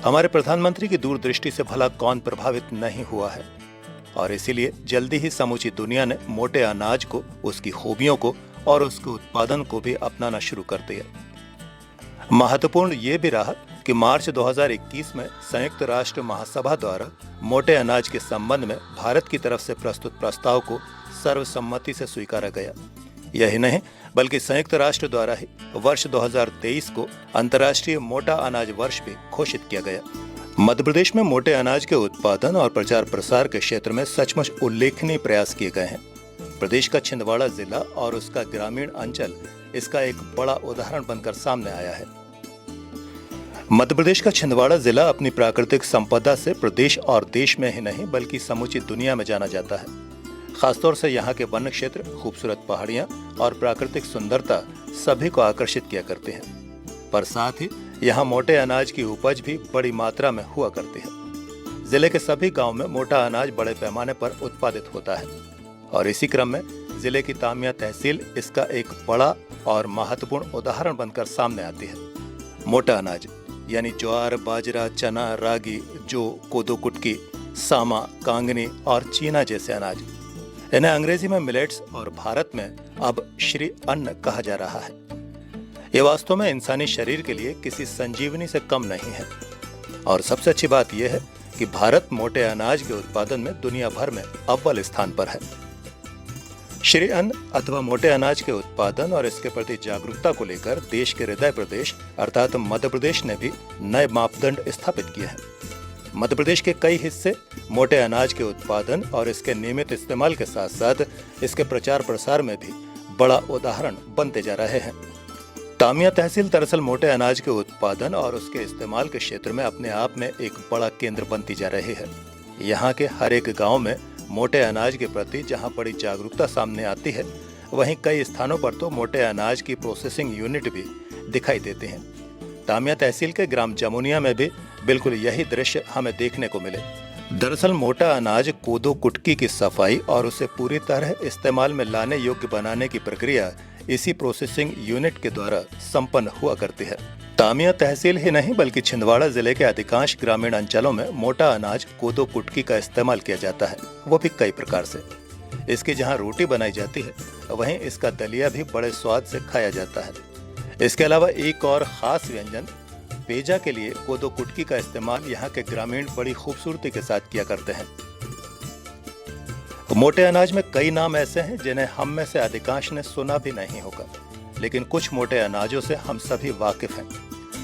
हमारे प्रधानमंत्री की दूरदृष्टि से भला कौन प्रभावित नहीं हुआ है, और इसीलिए जल्दी ही समूची दुनिया ने मोटे अनाज को, उसकी खूबियों को और उसके उत्पादन को भी अपनाना शुरू कर दिया। महत्वपूर्ण ये भी रहा कि मार्च 2021 में संयुक्त राष्ट्र महासभा द्वारा मोटे अनाज के संबंध में भारत की तरफ से प्रस्तुत प्रस्ताव को सर्वसम्मति से स्वीकारा गया। यही नहीं बल्कि संयुक्त राष्ट्र द्वारा ही वर्ष 2023 को अंतर्राष्ट्रीय मोटा अनाज वर्ष भी घोषित किया गया। मध्य प्रदेश में मोटे अनाज के उत्पादन और प्रचार प्रसार के क्षेत्र में सचमुच उल्लेखनीय प्रयास किए गए हैं। प्रदेश का छिंदवाड़ा जिला और उसका ग्रामीण अंचल इसका एक बड़ा उदाहरण बनकर सामने आया है। मध्य प्रदेश का छिंदवाड़ा जिला अपनी प्राकृतिक संपदा से प्रदेश और देश में ही नहीं बल्कि समूची दुनिया में जाना जाता है। खासतौर से यहाँ के वन क्षेत्र, खूबसूरत पहाड़ियाँ और प्राकृतिक सुंदरता सभी को आकर्षित किया करते हैं, पर साथ ही यहाँ मोटे अनाज की उपज भी बड़ी मात्रा में हुआ करती है। जिले के सभी गांव में मोटा अनाज बड़े पैमाने पर उत्पादित होता है और इसी क्रम में जिले की तामिया तहसील इसका एक बड़ा और महत्वपूर्ण उदाहरण बनकर सामने आती है। मोटा अनाज यानी ज्वार, बाजरा, चना, रागी, जौ, कोदो कुटकी, सामा, कांगनी और चीना जैसे अनाज, इन्हें अंग्रेजी में मिलेट्स और भारत में अब श्री अन्न कहा जा रहा है। ये वास्तव में इंसानी शरीर के लिए किसी संजीवनी से कम नहीं है। और सबसे अच्छी बात यह है कि भारत मोटे अनाज के उत्पादन में दुनिया भर में अव्वल स्थान पर है। श्री अन्न अथवा मोटे अनाज के उत्पादन और इसके प्रति जागरूकता को लेकर देश के हृदय प्रदेश अर्थात मध्य प्रदेश ने भी नए मापदंड स्थापित किए हैं। मध्य प्रदेश के कई हिस्से मोटे अनाज के उत्पादन और इसके नियमित इस्तेमाल के साथ साथ इसके प्रचार प्रसार में भी बड़ा उदाहरण बनते जा रहे हैं। तामिया तहसील दरअसल मोटे अनाज के उत्पादन और उसके इस्तेमाल के क्षेत्र में अपने आप में एक बड़ा केंद्र बनती जा रही है। यहाँ के हर एक गांव में मोटे अनाज के प्रति जहां बड़ी जागरूकता सामने आती है, वहीं कई स्थानों पर तो मोटे अनाज की प्रोसेसिंग यूनिट भी दिखाई देते हैं। तामिया तहसील के ग्राम जमुनिया में भी बिल्कुल यही दृश्य हमें देखने को मिले। दरअसल मोटा अनाज कोदो कुटकी की सफाई और उसे पूरी तरह इस्तेमाल में लाने योग्य बनाने की प्रक्रिया इसी प्रोसेसिंग यूनिट के द्वारा संपन्न हुआ करती है। तामिया तहसील ही नहीं बल्कि छिंदवाड़ा जिले के अधिकांश ग्रामीण अंचलों में मोटा अनाज कोदो कुटकी का इस्तेमाल किया जाता है, वो भी कई प्रकार से। इसकी जहाँ रोटी बनाई जाती है वहीं इसका दलिया भी बड़े स्वाद से खाया जाता है। इसके अलावा एक और खास व्यंजन पेजा के लिए कोदो कुटकी का इस्तेमाल यहाँ के ग्रामीण बड़ी खूबसूरती के साथ किया करते हैं। मोटे अनाज में कई नाम ऐसे हैं जिन्हें हम में से अधिकांश ने सुना भी नहीं होगा, लेकिन कुछ मोटे अनाजों से हम सभी वाकिफ हैं,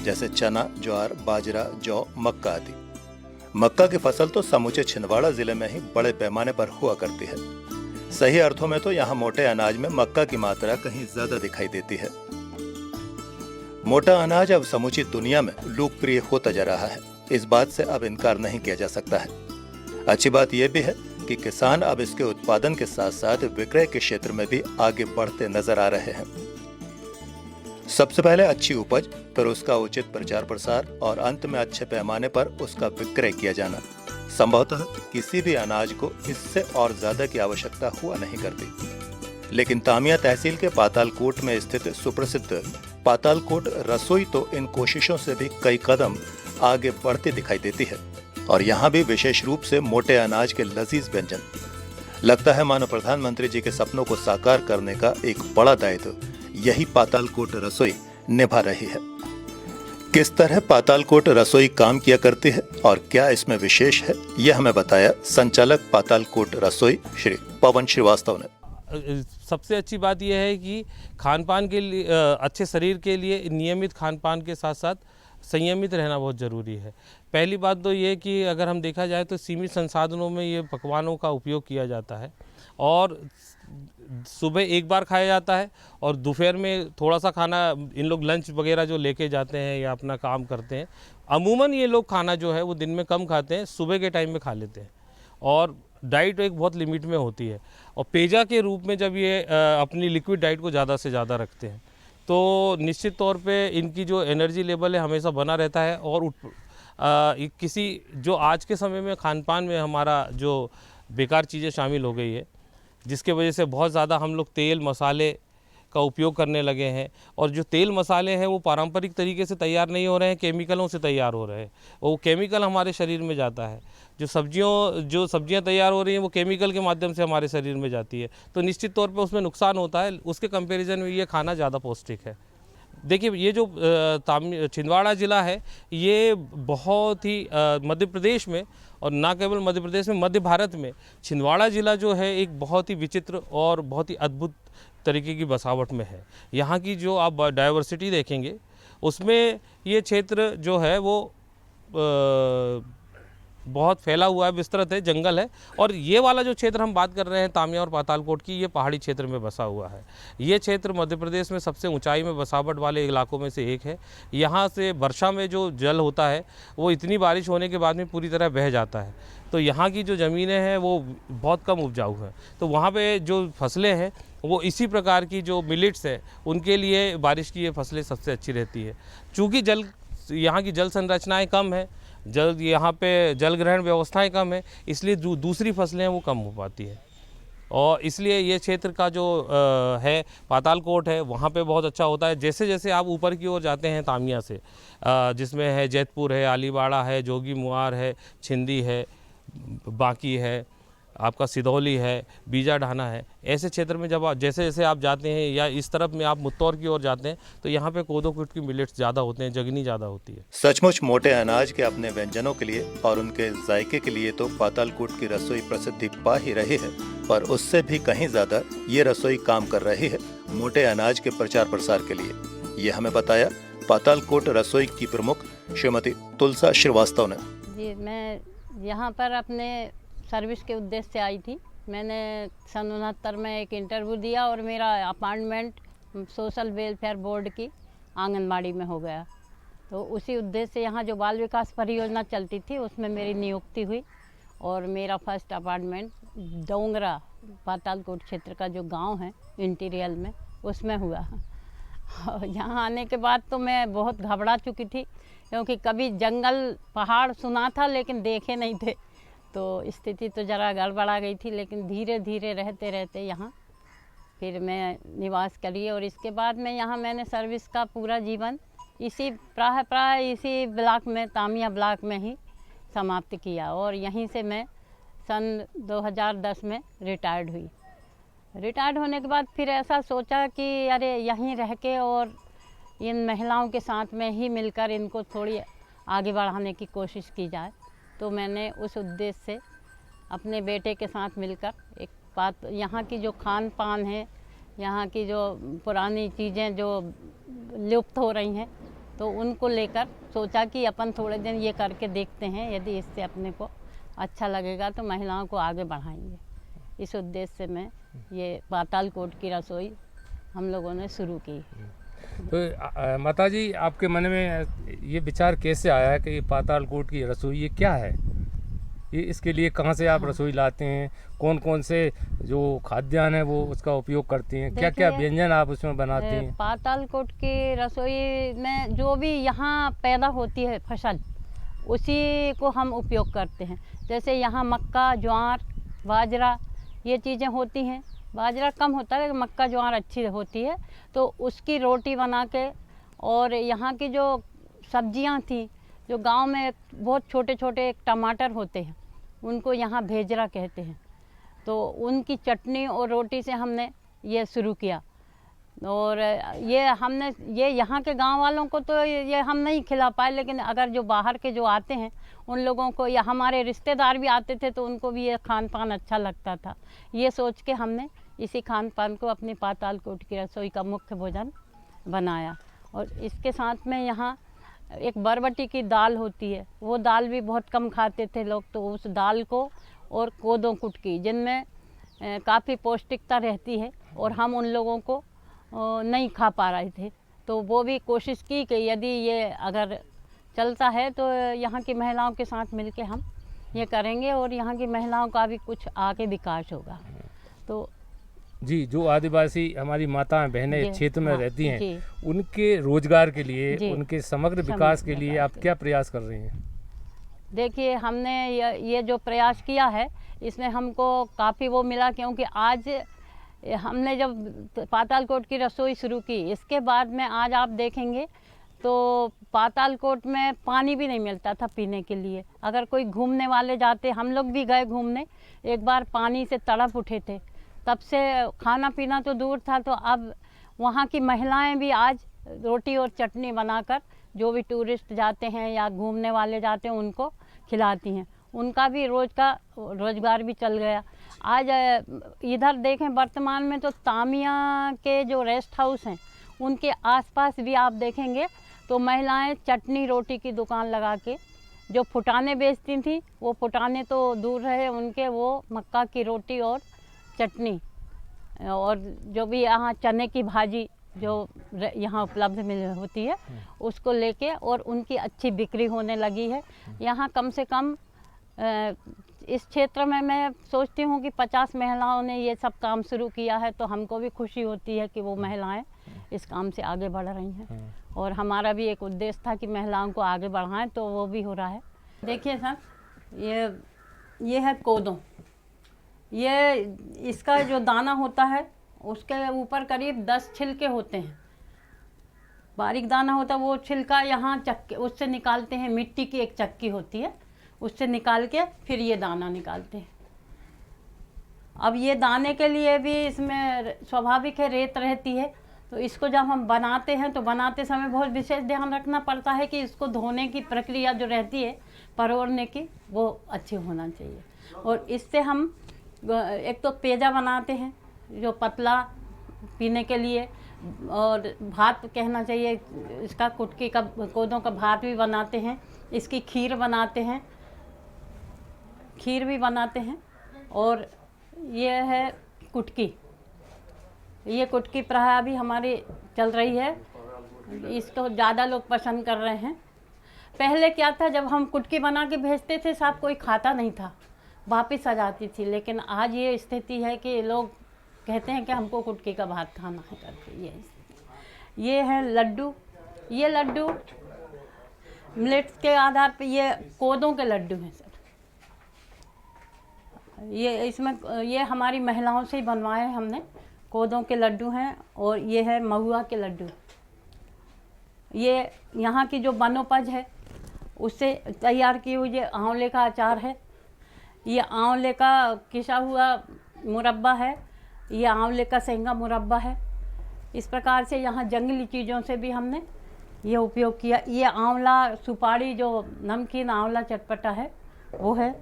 जैसे चना, ज्वार, बाजरा, जौ, मक्का आदि। मक्का की फसल तो समूचे छिंदवाड़ा जिले में ही बड़े पैमाने पर हुआ करती है। सही अर्थों में तो यहाँ मोटे अनाज में मक्का की मात्रा कहीं ज्यादा दिखाई देती है। मोटा अनाज अब समूची दुनिया में लोकप्रिय होता जा रहा है, इस बात से अब इनकार नहीं किया जा सकता है। अच्छी बात यह भी है कि किसान अब इसके उत्पादन के साथ साथ विक्रय के क्षेत्र में भी आगे बढ़ते नजर आ रहे हैं। सबसे पहले अच्छी उपज, फिर उसका उचित प्रचार प्रसार और अंत में अच्छे पैमाने पर उसका विक्रय किया जाना। संभवतः किसी भी अनाज को इससे और ज्यादा की आवश्यकता हुआ नहीं करती। लेकिन तामिया तहसील के पातालकोट में स्थित सुप्रसिद्ध पातालकोट रसोई तो इन कोशिशों से भी कई कदम आगे बढ़ती दिखाई देती है और यहाँ भी विशेष रूप से मोटे अनाज के लजीज व्यंजन। लगता है मानो प्रधानमंत्री जी के सपनों को साकार करने का एक बड़ा दायित्व यही पातालकोट रसोई निभा रही है। किस तरह पातालकोट रसोई काम किया करती है और क्या इसमें विशेष है, यह हमें बताया संचालक पातालकोट रसोई श्री पवन श्रीवास्तव ने। सबसे अच्छी बात यह है कि खान पान के लिए, अच्छे शरीर के लिए नियमित खान पान के साथ साथ संयमित रहना बहुत ज़रूरी है। पहली बात तो ये कि अगर हम देखा जाए तो सीमित संसाधनों में ये पकवानों का उपयोग किया जाता है और सुबह एक बार खाया जाता है और दोपहर में थोड़ा सा खाना, इन लोग लंच वगैरह जो लेके जाते हैं या अपना काम करते हैं, अमूमन ये लोग खाना जो है वो दिन में कम खाते हैं, सुबह के टाइम में खा लेते हैं और डाइट एक बहुत लिमिट में होती है। और पेजा के रूप में जब ये अपनी लिक्विड डाइट को ज़्यादा से ज़्यादा रखते हैं तो निश्चित तौर पे इनकी जो एनर्जी लेवल है हमेशा बना रहता है। और किसी जो आज के समय में खान पान में हमारा जो बेकार चीज़ें शामिल हो गई है, जिसके वजह से बहुत ज़्यादा हम लोग तेल मसाले का उपयोग करने लगे हैं, और जो तेल मसाले हैं वो पारंपरिक तरीके से तैयार नहीं हो रहे हैं, केमिकलों से तैयार हो रहे हैं। वो केमिकल हमारे शरीर में जाता है, जो सब्जियां तैयार हो रही हैं वो केमिकल के माध्यम से हमारे शरीर में जाती है, तो निश्चित तौर पे उसमें नुकसान होता है। उसके कंपैरिजन में ये खाना ज़्यादा पौष्टिक है। देखिए, ये जो छिंदवाड़ा ज़िला है, ये बहुत ही मध्य प्रदेश में, और ना केवल मध्य प्रदेश में, मध्य भारत में छिंदवाड़ा ज़िला जो है एक बहुत ही विचित्र और बहुत ही अद्भुत तरीके की बसावट में है। यहाँ की जो आप डाइवर्सिटी देखेंगे, उसमें ये क्षेत्र जो है वो बहुत फैला हुआ है, विस्तृत है, जंगल है। और ये वाला जो क्षेत्र हम बात कर रहे हैं तामिया और पातालकोट की, ये पहाड़ी क्षेत्र में बसा हुआ है। ये क्षेत्र मध्य प्रदेश में सबसे ऊंचाई में बसावट वाले इलाकों में से एक है। यहाँ से वर्षा में जो जल होता है वो इतनी बारिश होने के बाद में पूरी तरह बह जाता है, तो यहाँ की जो ज़मीनें हैं वो बहुत कम उपजाऊ हैं। तो वहाँ पर जो फसलें हैं वो इसी प्रकार की जो मिलेट्स है, उनके लिए बारिश की ये फसलें सबसे अच्छी रहती है। चूँकि यहाँ की जल संरचनाएँ कम है, यहाँ पे जल ग्रहण व्यवस्थाएं कम है, इसलिए दूसरी फसलें वो कम हो पाती है। और इसलिए ये क्षेत्र का जो है पातालकोट है, वहाँ पे बहुत अच्छा होता है। जैसे जैसे आप ऊपर की ओर जाते हैं तामिया से, जिसमें है जैतपुर है, अलीबाड़ा है, जोगी मुआर है, छिंदी है, बांकी है, आपका सिधौली है, बीजा ढाना है, ऐसे क्षेत्र में जब जैसे जैसे आप जाते हैं, या इस तरफ में आप मुत्तौर की ओर जाते हैं, तो यहाँ पे कोदो कुट की मिलेट्स ज़्यादा होते हैं, जगनी ज़्यादा होती है। सचमुच मोटे अनाज के अपने व्यंजनों के लिए और उनके जायके के लिए तो पातालकोट की रसोई प्रसिद्धि पा ही रही है, पर उससे भी कहीं ज्यादा ये रसोई काम कर रही है मोटे अनाज के प्रचार प्रसार के लिए। ये हमें बताया पातालकोट रसोई की प्रमुख श्रीमती तुलसा श्रीवास्तव ने। जी, मैं यहाँ पर अपने सर्विस के उद्देश्य से आई थी। मैंने सन 69 में एक इंटरव्यू दिया और मेरा अपॉइंटमेंट सोशल वेलफेयर बोर्ड की आंगनबाड़ी में हो गया। तो उसी उद्देश्य से यहाँ जो बाल विकास परियोजना चलती थी उसमें मेरी नियुक्ति हुई, और मेरा फर्स्ट अपॉइंटमेंट डोंगरा पातालकोट क्षेत्र का जो गांव है इंटीरियल में, उसमें हुआ। यहाँ आने के बाद तो मैं बहुत घबरा चुकी थी, क्योंकि कभी जंगल पहाड़ सुना था लेकिन देखे नहीं थे, तो स्थिति तो ज़रा गड़बड़ा गई थी। लेकिन धीरे धीरे रहते रहते यहाँ फिर मैं निवास करी, और इसके बाद में यहाँ मैंने सर्विस का पूरा जीवन इसी प्राय इसी ब्लॉक में, तामिया ब्लॉक में ही समाप्त किया। और यहीं से मैं सन 2010 में रिटायर्ड हुई। रिटायर्ड होने के बाद फिर ऐसा सोचा कि अरे यहीं रह के और इन महिलाओं के साथ में ही मिलकर इनको थोड़ी आगे बढ़ाने की कोशिश की जाए। तो मैंने उस उद्देश्य से अपने बेटे के साथ मिलकर एक बात, यहाँ की जो खान पान है, यहाँ की जो पुरानी चीज़ें जो लुप्त हो रही हैं, तो उनको लेकर सोचा कि अपन थोड़े दिन ये करके देखते हैं, यदि इससे अपने को अच्छा लगेगा तो महिलाओं को आगे बढ़ाएंगे। इस उद्देश्य से मैं ये पातालकोट की रसोई हम लोगों ने शुरू की। तो माता जी, आपके मन में ये विचार कैसे आया कि पातालकोट की रसोई ये क्या है? ये इसके लिए कहाँ से आप रसोई लाते हैं? कौन कौन से जो खाद्यान्न है वो उसका उपयोग करती हैं? क्या क्या व्यंजन आप उसमें बनाती हैं? पातालकोट की रसोई में जो भी यहाँ पैदा होती है फसल, उसी को हम उपयोग करते हैं। जैसे यहाँ मक्का, ज्वार, बाजरा, ये चीज़ें होती हैं। बाजरा कम होता है लेकिन मक्का ज्वार अच्छी होती है, तो उसकी रोटी बना के, और यहाँ की जो सब्जियाँ थी, जो गांव में बहुत छोटे छोटे टमाटर होते हैं, उनको यहाँ भेजरा कहते हैं, तो उनकी चटनी और रोटी से हमने ये शुरू किया। और ये यहाँ के गांव वालों को तो ये हम नहीं खिला पाए, लेकिन अगर जो बाहर के जो आते हैं उन लोगों को, या हमारे रिश्तेदार भी आते थे, तो उनको भी ये खान पान अच्छा लगता था। ये सोच के हमने इसी खान पान को अपनी पातालकोट की रसोई का मुख्य भोजन बनाया। और इसके साथ में यहाँ एक बरबटी की दाल होती है, वो दाल भी बहुत कम खाते थे लोग, तो उस दाल को, और कोदो कुट की, जिनमें काफ़ी पौष्टिकता रहती है और हम उन लोगों को नहीं खा पा रहे थे, तो वो भी कोशिश की कि यदि ये अगर चलता है तो यहाँ की महिलाओं के साथ मिलके हम ये करेंगे, और यहाँ की महिलाओं का भी कुछ आगे विकास होगा। तो जी, जो आदिवासी हमारी माताएं बहनें इस क्षेत्र में रहती हैं, उनके रोजगार के लिए, उनके समग्र विकास के लिए आप क्या प्रयास कर रही हैं? देखिए, हमने ये जो प्रयास किया है, इसमें हमको काफ़ी वो मिला, क्योंकि आज हमने जब पातालकोट की रसोई शुरू की, इसके बाद में आज आप देखेंगे तो पातालकोट में पानी भी नहीं मिलता था पीने के लिए। अगर कोई घूमने वाले जाते, हम लोग भी गए घूमने, एक बार पानी से तड़प उठे थे। तब से खाना पीना तो दूर था, तो अब वहाँ की महिलाएं भी आज रोटी और चटनी बनाकर जो भी टूरिस्ट जाते हैं या घूमने वाले जाते हैं उनको खिलाती हैं। उनका भी रोज़गार भी चल गया। आज इधर देखें वर्तमान में तो तामिया के जो रेस्ट हाउस हैं उनके आसपास भी आप देखेंगे तो महिलाएं चटनी रोटी की दुकान लगा के, जो फुटाने बेचती थी वो फुटाने तो दूर रहे उनके, वो मक्का की रोटी और चटनी और जो भी यहाँ चने की भाजी जो यहाँ उपलब्ध होती है उसको लेके, और उनकी अच्छी बिक्री होने लगी है। यहाँ कम से कम इस क्षेत्र में मैं सोचती हूँ कि 50 महिलाओं ने ये सब काम शुरू किया है, तो हमको भी खुशी होती है कि वो महिलाएं इस काम से आगे बढ़ रही हैं। और हमारा भी एक उद्देश्य था कि महिलाओं को आगे बढ़ाएं, तो वो भी हो रहा है। देखिए सर, ये है कोदो। ये इसका जो दाना होता है उसके ऊपर करीब 10 छिलके होते हैं, बारीक दाना होता है। वो छिलका यहाँ चक्के उससे निकालते हैं, मिट्टी की एक चक्की होती है उससे निकाल के फिर ये दाना निकालते हैं। अब ये दाने के लिए भी इसमें स्वाभाविक है रेत रहती है, तो इसको जब हम बनाते हैं तो बनाते समय बहुत विशेष ध्यान रखना पड़ता है कि इसको धोने की प्रक्रिया जो रहती है परोरने की वो अच्छी होना चाहिए। और इससे हम एक तो पेजा बनाते हैं जो पतला पीने के लिए, और भात कहना चाहिए इसका, कुटकी का कोदों का भात भी बनाते हैं, इसकी खीर भी बनाते हैं। और ये है कुटकी, ये कुटकी प्रथा भी हमारी चल रही है, इसको ज़्यादा लोग पसंद कर रहे हैं। पहले क्या था, जब हम कुटकी बना के भेजते थे साहब कोई खाता नहीं था, वापस आ जाती थी। लेकिन आज ये स्थिति है कि लोग कहते हैं कि हमको कुटकी का भात खाना है करके। ये है लड्डू। ये लड्डू मिलेट्स के आधार पे, ये कोदों के लड्डू हैं सर। ये हमारी महिलाओं से ही बनवाए हैं हमने, कोदों के लड्डू हैं। और ये है महुआ के लड्डू। ये यहाँ की जो वनोपज है उससे तैयार की हुई ये आंवले का अचार है, ये आंवले का किसा हुआ मुरब्बा है, ये आंवले का सेंगा मुरब्बा है। इस प्रकार से यहाँ जंगली चीज़ों से भी हमने ये उपयोग किया। ये आंवला सुपारी जो नमकीन आंवला चटपटा है वो है।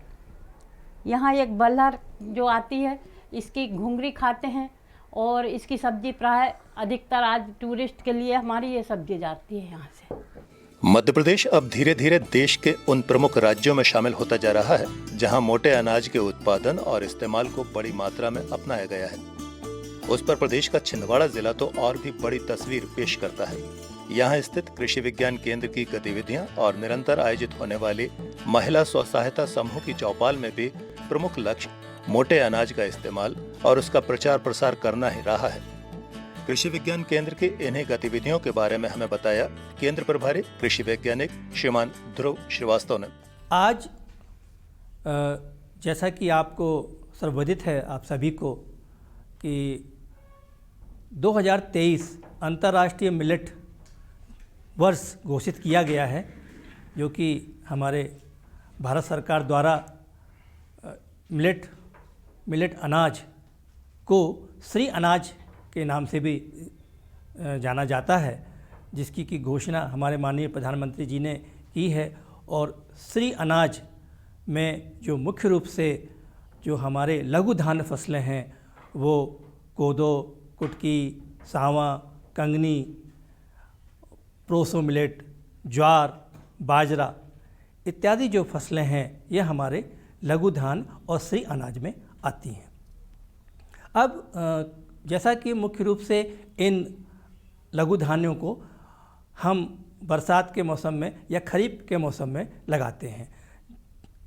यहाँ एक बल्हर जो आती है, इसकी घुंगरी खाते हैं, और इसकी सब्जी प्राय अधिकतर आज टूरिस्ट के लिए हमारी ये सब्जी जाती है यहाँ से। मध्य प्रदेश अब धीरे धीरे देश के उन प्रमुख राज्यों में शामिल होता जा रहा है जहां मोटे अनाज के उत्पादन और इस्तेमाल को बड़ी मात्रा में अपनाया गया है। उस पर प्रदेश का छिंदवाड़ा जिला तो और भी बड़ी तस्वीर पेश करता है। यहाँ स्थित कृषि विज्ञान केंद्र की गतिविधियां और निरंतर आयोजित होने वाली महिला स्व सहायता समूह की चौपाल में भी प्रमुख लक्ष्य मोटे अनाज का इस्तेमाल और उसका प्रचार प्रसार करना ही रहा है। कृषि विज्ञान केंद्र की इन्हीं गतिविधियों के बारे में हमें बताया केंद्र प्रभारी कृषि वैज्ञानिक श्रीमान ध्रुव श्रीवास्तव ने। आज जैसा कि आपको सर्वविदित है आप सभी को कि 2023 अंतर्राष्ट्रीय मिलेट वर्ष घोषित किया गया है, जो कि हमारे भारत सरकार द्वारा मिलेट अनाज को श्री अनाज के नाम से भी जाना जाता है, जिसकी की घोषणा हमारे माननीय प्रधानमंत्री जी ने की है। और श्री अनाज में जो मुख्य रूप से जो हमारे लघु धान्य फसलें हैं वो कोदो, कुटकी, सावा, कंगनी, प्रोसो मिलेट, ज्वार, बाजरा इत्यादि जो फसलें हैं ये हमारे लघु धान्य और श्री अनाज में आती हैं। अब जैसा कि मुख्य रूप से इन लघु धान्यों को हम बरसात के मौसम में या खरीफ के मौसम में लगाते हैं।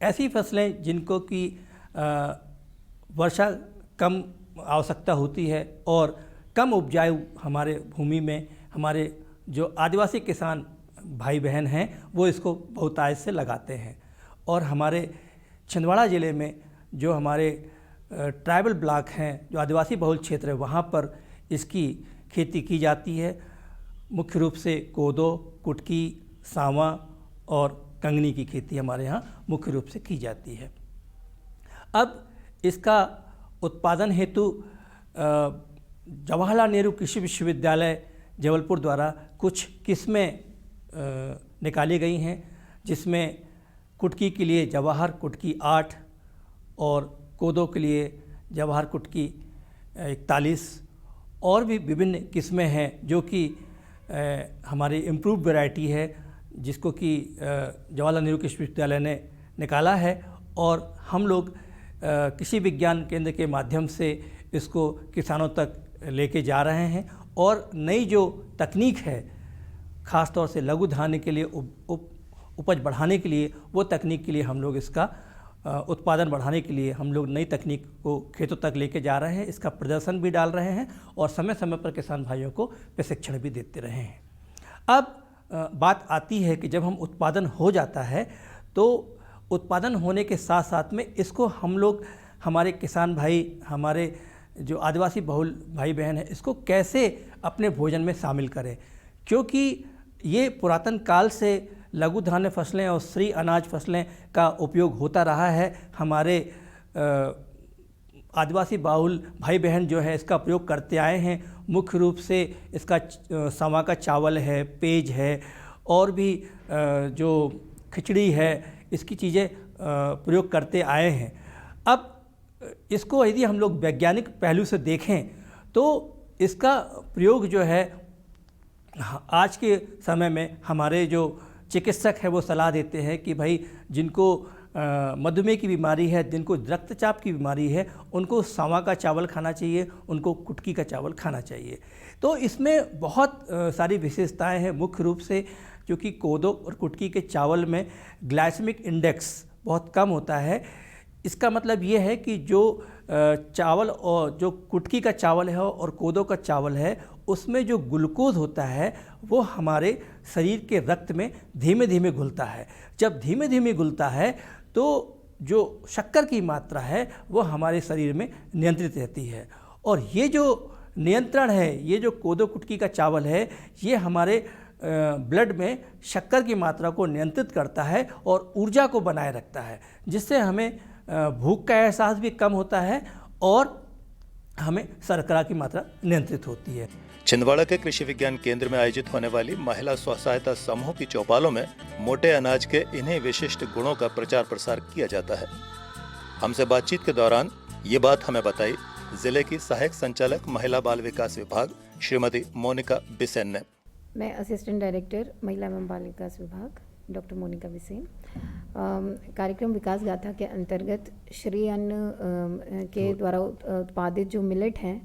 ऐसी फसलें जिनको कि वर्षा कम आवश्यकता होती है और कम उपजाऊ हमारे भूमि में हमारे जो आदिवासी किसान भाई बहन हैं वो इसको बहुतायत से लगाते हैं। और हमारे छिंदवाड़ा ज़िले में जो हमारे ट्राइबल ब्लॉक हैं, जो आदिवासी बहुल क्षेत्र है, वहाँ पर इसकी खेती की जाती है। मुख्य रूप से कोदो, कुटकी, सांवा और कंगनी की खेती हमारे यहाँ मुख्य रूप से की जाती है। अब इसका उत्पादन हेतु जवाहरलाल नेहरू कृषि विश्वविद्यालय जबलपुर द्वारा कुछ किस्में निकाली गई हैं, जिसमें कुटकी के लिए जवाहर कुटकी 8 और कोदो के लिए जवाहर कुटकी 41 और भी विभिन्न किस्में हैं, जो कि हमारी इम्प्रूव वैरायटी है, जिसको कि जवाहरलाल नेहरू कृषि विश्वविद्यालय ने निकाला है और हम लोग कृषि विज्ञान केंद्र के माध्यम से इसको किसानों तक लेके जा रहे हैं। और नई जो तकनीक है, ख़ास तौर से लघु धान्य के लिए उपज बढ़ाने के लिए, वो तकनीक के लिए हम लोग इसका उत्पादन बढ़ाने के लिए हम लोग नई तकनीक को खेतों तक लेके जा रहे हैं। इसका प्रदर्शन भी डाल रहे हैं और समय समय पर किसान भाइयों को प्रशिक्षण भी देते रहे हैं। अब बात आती है कि जब हम उत्पादन हो जाता है तो उत्पादन होने के साथ साथ में इसको हम लोग, हमारे किसान भाई, हमारे जो आदिवासी बहुल भाई बहन हैं, इसको कैसे अपने भोजन में शामिल करें, क्योंकि ये पुरातन काल से लघु धान्य फसलें और श्री अनाज फसलें का उपयोग होता रहा है। हमारे आदिवासी बहुल भाई बहन जो है इसका प्रयोग करते आए हैं। मुख्य रूप से इसका सांवा का चावल है, पेज है और भी जो खिचड़ी है, इसकी चीज़ें प्रयोग करते आए हैं। अब इसको यदि हम लोग वैज्ञानिक पहलू से देखें तो इसका प्रयोग जो है आज के समय में हमारे जो चिकित्सक है वो सलाह देते हैं कि भाई जिनको मधुमेह की बीमारी है, जिनको रक्तचाप की बीमारी है, उनको सांवा का चावल खाना चाहिए, उनको कुटकी का चावल खाना चाहिए। तो इसमें बहुत सारी विशेषताएं हैं। मुख्य रूप से क्योंकि कोदो और कुटकी के चावल में ग्लाइसेमिक इंडेक्स बहुत कम होता है। इसका मतलब ये है कि जो चावल और जो कुटकी का चावल है और कोदो का चावल है, उसमें जो ग्लूकोज होता है वो हमारे शरीर के रक्त में धीमे धीमे घुलता है। जब धीमे धीमे घुलता है तो जो शक्कर की मात्रा है वो हमारे शरीर में नियंत्रित रहती है। और ये जो नियंत्रण है, ये जो कोदो कुटकी का चावल है, ये हमारे ब्लड में शक्कर की मात्रा को नियंत्रित करता है और ऊर्जा को बनाए रखता है, जिससे हमें भूख का एहसास भी कम होता है और हमें शर्करा की मात्रा नियंत्रित होती है। छिंदवाड़ा के कृषि विज्ञान केंद्र में आयोजित होने वाली महिला स्व सहायता समूह की चौपालों में मोटे अनाज के इन्हीं विशिष्ट गुणों का प्रचार प्रसार किया जाता है। हमसे बातचीत के दौरान ये बात हमें बताई जिले की सहायक संचालक महिला बाल विकास विभाग श्रीमती मोनिका बिसेन ने। मैं असिस्टेंट डायरेक्टर महिला एवं बाल विकास विभाग डॉक्टर मोनिका बिसेन। कार्यक्रम विकास गाथा के अंतर्गत श्री अन्न के द्वारा उत्पादित जो मिलेट हैं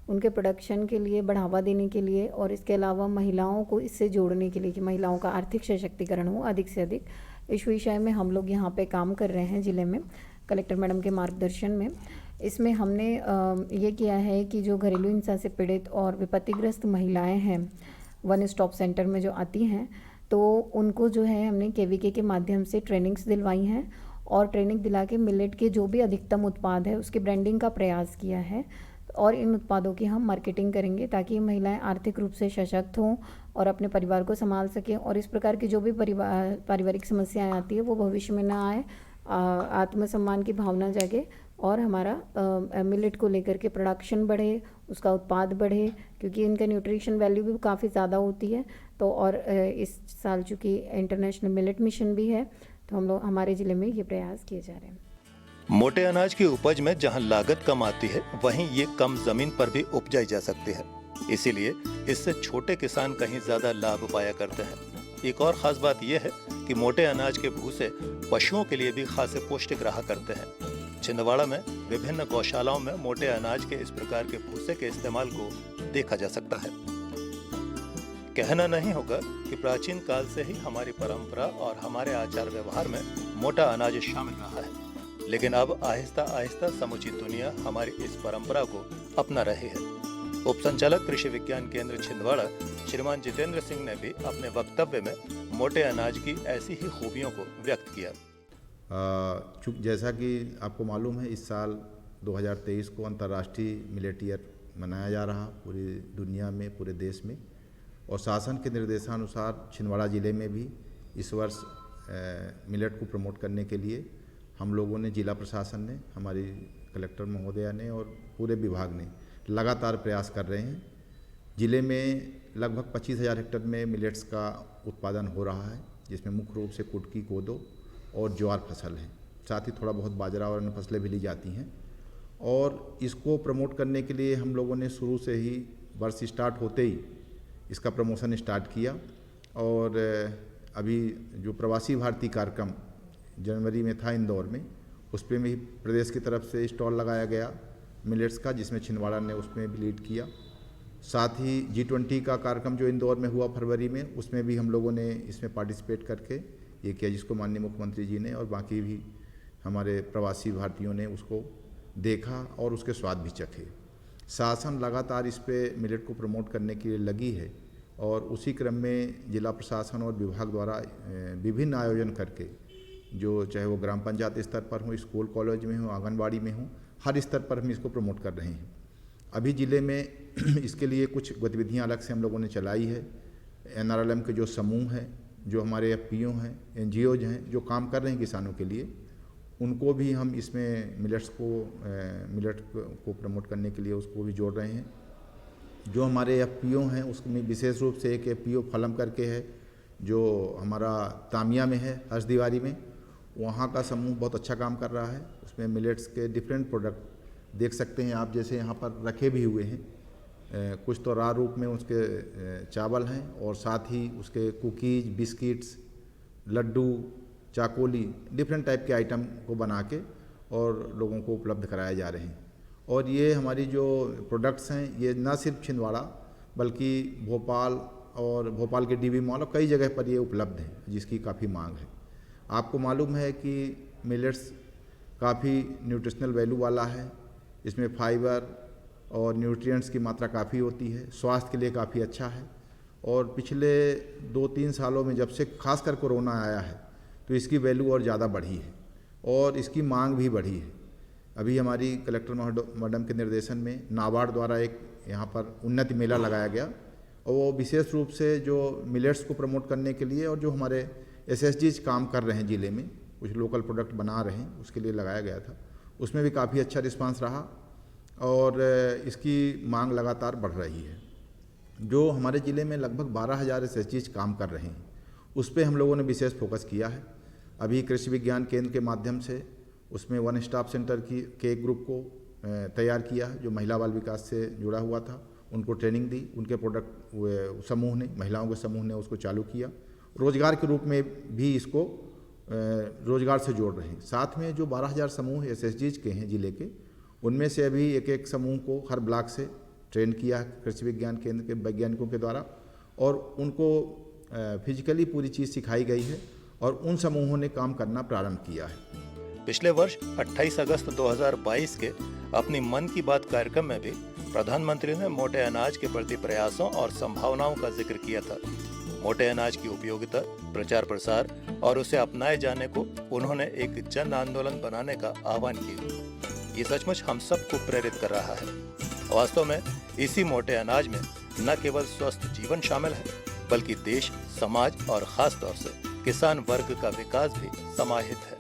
उनके प्रोडक्शन के लिए बढ़ावा देने के लिए और इसके अलावा महिलाओं को इससे जोड़ने के लिए कि महिलाओं का आर्थिक सशक्तिकरण हो अधिक से अधिक, इस विषय में हम लोग यहाँ पे काम कर रहे हैं ज़िले में कलेक्टर मैडम के मार्गदर्शन में। इसमें हमने ये किया है कि जो घरेलू हिंसा से पीड़ित और विपत्तिग्रस्त महिलाएं हैं वन स्टॉप सेंटर में जो आती हैं, तो उनको जो है हमने KVK के माध्यम से ट्रेनिंग्स दिलवाई हैं और ट्रेनिंग दिला के मिलेट के जो भी अधिकतम उत्पाद है उसकी ब्रांडिंग का प्रयास किया है और इन उत्पादों की हम मार्केटिंग करेंगे ताकि महिलाएं आर्थिक रूप से सशक्त हों और अपने परिवार को संभाल सकें और इस प्रकार की जो भी पारिवारिक समस्याएं आती है वो भविष्य में ना आए, आत्मसम्मान की भावना जागे और हमारा मिलेट को लेकर के प्रोडक्शन बढ़े, उसका उत्पाद बढ़े, क्योंकि इनका न्यूट्रिशन वैल्यू भी काफ़ी ज़्यादा होती है। तो और इस साल चूँकि इंटरनेशनल मिलेट मिशन भी है तो हम लोग हमारे ज़िले में ये प्रयास किए जा रहे हैं। मोटे अनाज की उपज में जहां लागत कम आती है वहीं ये कम जमीन पर भी उपजाई जा सकती है, इसीलिए इससे छोटे किसान कहीं ज्यादा लाभ पाया करते हैं। एक और खास बात यह है कि मोटे अनाज के भूसे पशुओं के लिए भी खासे पौष्टिक रहा करते हैं। छिंदवाड़ा में विभिन्न गौशालाओं में मोटे अनाज के इस प्रकार के भूसे के इस्तेमाल को देखा जा सकता है। कहना नहीं होगा कि प्राचीन काल से ही हमारी परंपरा और हमारे आचार व्यवहार में मोटा अनाज शामिल रहा है, लेकिन अब आहिस्ता आहिस्ता समूची दुनिया हमारी इस परंपरा को अपना रही है। उप संचालक कृषि विज्ञान केंद्र छिंदवाड़ा श्रीमान जितेंद्र सिंह ने भी अपने वक्तव्य में मोटे अनाज की ऐसी ही खूबियों को व्यक्त किया। जैसा कि आपको मालूम है, इस साल 2023 को अंतर्राष्ट्रीय मिलेट ईयर मनाया जा रहा पूरी दुनिया में, पूरे देश में। और शासन के निर्देशानुसार छिंदवाड़ा ज़िले में भी इस वर्ष मिलेट को प्रमोट करने के लिए हम लोगों ने, जिला प्रशासन ने, हमारी कलेक्टर महोदया ने और पूरे विभाग ने लगातार प्रयास कर रहे हैं। ज़िले में लगभग 25,000 हेक्टेयर में मिलेट्स का उत्पादन हो रहा है, जिसमें मुख्य रूप से कुटकी, कोदो और ज्वार फसल है। साथ ही थोड़ा बहुत बाजरा और अन्य फसलें भी ली जाती हैं। और इसको प्रमोट करने के लिए हम लोगों ने शुरू से ही वर्ष स्टार्ट होते ही इसका प्रमोशन स्टार्ट किया। और अभी जो प्रवासी भारतीय कार्यक्रम जनवरी में था इंदौर में, उस पर भी प्रदेश की तरफ से स्टॉल लगाया गया मिलेट्स का, जिसमें छिंदवाड़ा ने उसमें भी लीड किया। साथ ही G20 का कार्यक्रम जो इंदौर में हुआ फरवरी में, उसमें भी हम लोगों ने इसमें पार्टिसिपेट करके ये किया, जिसको माननीय मुख्यमंत्री जी ने और बाकी भी हमारे प्रवासी भारतीयों ने उसको देखा और उसके स्वाद भी चखे। शासन लगातार इस पे मिलेट को प्रमोट करने के लिए लगी है और उसी क्रम में जिला प्रशासन और विभाग द्वारा विभिन्न आयोजन करके, जो चाहे वो ग्राम पंचायत स्तर पर हो, स्कूल कॉलेज में हो, आंगनबाड़ी में हो, हर स्तर पर हम इसको प्रमोट कर रहे हैं। अभी ज़िले में इसके लिए कुछ गतिविधियां अलग से हम लोगों ने चलाई है। NRLM के जो समूह हैं, जो हमारे FPO हैं, NGOज हैं, जो काम कर रहे हैं किसानों के लिए, उनको भी हम इसमें मिलेट को प्रमोट करने के लिए उसको भी जोड़ रहे हैं। जो हमारे FPO हैं उसमें विशेष रूप से एक FPO फलम करके है, जो हमारा तामिया में है, हर्षदीवारी में, वहाँ का समूह बहुत अच्छा काम कर रहा है। उसमें मिलेट्स के डिफरेंट प्रोडक्ट देख सकते हैं आप, जैसे यहाँ पर रखे भी हुए हैं। कुछ तो रा रूप में उसके चावल हैं और साथ ही उसके कुकीज़, बिस्किट्स, लड्डू, चाकोली, डिफरेंट टाइप के आइटम को बना के और लोगों को उपलब्ध कराए जा रहे हैं। और ये हमारी जो प्रोडक्ट्स हैं, ये न सिर्फ छिंदवाड़ा बल्कि भोपाल और भोपाल के DB मॉल और कई जगह पर ये उपलब्ध हैं, जिसकी काफ़ी मांग है। आपको मालूम है कि मिलेट्स काफ़ी न्यूट्रिशनल वैल्यू वाला है। इसमें फाइबर और न्यूट्रिएंट्स की मात्रा काफ़ी होती है, स्वास्थ्य के लिए काफ़ी अच्छा है। और पिछले 2-3 सालों में जब से खासकर कोरोना आया है तो इसकी वैल्यू और ज़्यादा बढ़ी है और इसकी मांग भी बढ़ी है। अभी हमारी कलेक्टर मैडम के निर्देशन में नाबार्ड द्वारा एक यहाँ पर उन्नति मेला लगाया गया और वो विशेष रूप से जो मिलेट्स को प्रमोट करने के लिए और जो हमारे SSGs काम कर रहे हैं ज़िले में, कुछ लोकल प्रोडक्ट बना रहे हैं, उसके लिए लगाया गया था। उसमें भी काफ़ी अच्छा रिस्पांस रहा और इसकी मांग लगातार बढ़ रही है। जो हमारे ज़िले में लगभग 12,000 SSGs काम कर रहे हैं, उस पर हम लोगों ने विशेष फोकस किया है। अभी कृषि विज्ञान केंद्र के माध्यम से उसमें वन स्टॉप सेंटर के एक ग्रुप को तैयार किया है, जो महिला बाल विकास से जुड़ा हुआ था। उनको ट्रेनिंग दी, उनके प्रोडक्ट समूह ने, महिलाओं के समूह ने उसको चालू किया। रोजगार के रूप में भी इसको रोजगार से जोड़ रहे हैं। साथ में जो 12,000 समूह SSGs के हैं ज़िले के, उनमें से अभी एक समूह को हर ब्लॉक से ट्रेन किया है कृषि विज्ञान केंद्र के वैज्ञानिकों के द्वारा और उनको फिजिकली पूरी चीज़ सिखाई गई है और उन समूहों ने काम करना प्रारंभ किया है। पिछले वर्ष 28 अगस्त 2022 के अपनी मन की बात कार्यक्रम में भी प्रधानमंत्री ने मोटे अनाज के प्रति प्रयासों और संभावनाओं का जिक्र किया था। मोटे अनाज की उपयोगिता, प्रचार प्रसार और उसे अपनाए जाने को उन्होंने एक जन आंदोलन बनाने का आह्वान किया। ये सचमुच हम सबको प्रेरित कर रहा है। वास्तव में इसी मोटे अनाज में न केवल स्वस्थ जीवन शामिल है, बल्कि देश, समाज और खास तौर से किसान वर्ग का विकास भी समाहित है।